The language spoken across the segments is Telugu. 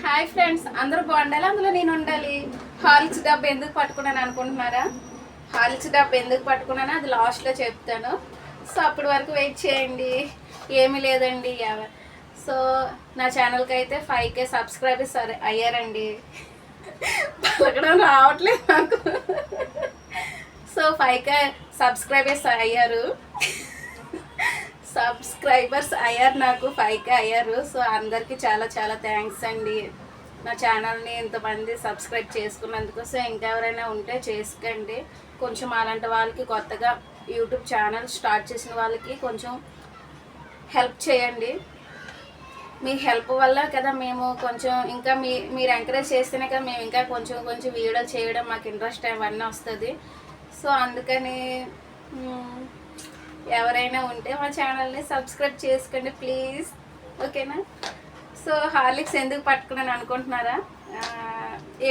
హాయ్ ఫ్రెండ్స్, అందరూ బాగుండాలి, అందులో నేను ఉండాలి. హార్లిక్స్ డబ్బు ఎందుకు పట్టుకున్నాను అనుకుంటున్నారా? హార్లిక్స్ డబ్బు ఎందుకు పట్టుకున్నానో అది లాస్ట్లో చెప్తాను. సో అప్పటి వరకు వెయిట్ చేయండి. ఏమీ లేదండి. సో నా ఛానల్కి అయితే 5K సబ్స్క్రైబర్స్ అయ్యారండి. పలకడం రావట్లేదు నాకు. సో 5K సబ్స్క్రైబర్స్ అయ్యారు. నాకు 5K అయ్యారు. సో అందరికీ చాలా చాలా థ్యాంక్స్ అండి. నా ఛానల్ని ఇంతమంది సబ్స్క్రైబ్ చేసుకున్నందుకు. సో ఇంకెవరైనా ఉంటే చేసుకోండి. కొంచెం అలాంటి వాళ్ళకి, కొత్తగా యూట్యూబ్ ఛానల్ స్టార్ట్ చేసిన వాళ్ళకి కొంచెం హెల్ప్ చేయండి. మీ హెల్ప్ వల్ల కదా మేము కొంచెం ఇంకా మీరు ఎంకరేజ్ చేస్తేనే కదా మేము ఇంకా కొంచెం వీడియోలు చేయడం మాకు ఇంట్రెస్ట్ అవన్నీ వస్తుంది. సో అందుకని ఎవరైనా ఉంటే మా ఛానల్ని సబ్స్క్రైబ్ చేసుకోండి ప్లీజ్, ఓకేనా? సో హార్లిక్స్ ఎందుకు పట్టుకున్నాను అనుకుంటున్నారా?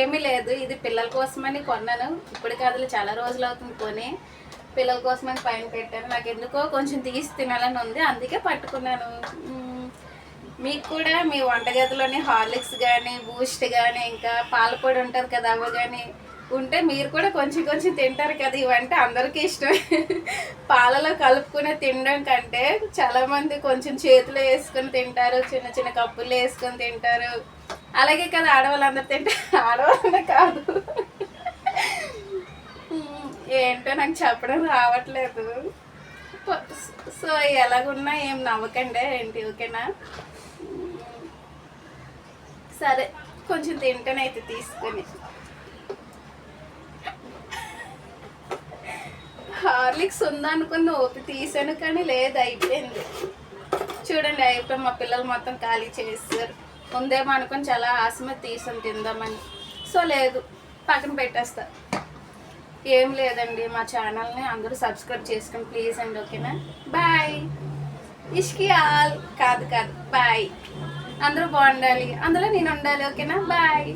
ఏమీ లేదు, ఇది పిల్లల కోసమని కొన్నాను. ఇప్పుడు కాదు, చాలా రోజులు అవుతుంది కొని. పిల్లల కోసమని పైన పెట్టాను. నాకు ఎందుకో కొంచెం తీసి తినాలని ఉంది, అందుకే పట్టుకున్నాను. మీకు కూడా మీ వంటగదిలోని హార్లిక్స్ కానీ, బూస్ట్ కానీ, ఇంకా పాలపొడి ఉంటుంది కదా, అవి కానీ ఉంటే మీరు కూడా కొంచెం తింటారు కదా. ఇవంటే అందరికీ ఇష్టమే. పాలలో కలుపుకుని తినడం కంటే చాలామంది కొంచెం చేతిలో వేసుకొని తింటారు, చిన్న చిన్న కప్పుల్లో వేసుకొని తింటారు. అలాగే కదా ఆడవాళ్ళందరూ తింటారు. ఆడవాళ్ళనే కాదు, ఏంటో నాకు చెప్పడం రావట్లేదు. సో ఎలాగున్నా ఏం నవ్వకండి ఏంటి, ఓకేనా? సరే, కొంచెం తింటానైతే తీసుకొని. హార్లిక్స్ ఉందనుకుని ఓపి తీసాను, కానీ లేదు, అయిపోయింది. చూడండి, అయిపోయి మా పిల్లలు మొత్తం ఖాళీ చేస్తారు. ఉందేమో అనుకుని చాలా ఆశ మీద తీసాను తిందామని. సో లేదు, పక్కన పెట్టేస్తా. ఏం లేదండి, మా ఛానల్ని అందరూ సబ్స్క్రైబ్ చేసుకుని ప్లీజ్ అండి, ఓకేనా? బాయ్. ఇష్కి ఆల్ కాదు, బాయ్. అందరూ బాగుండాలి, అందులో నేను ఉండాలి, ఓకేనా? బాయ్.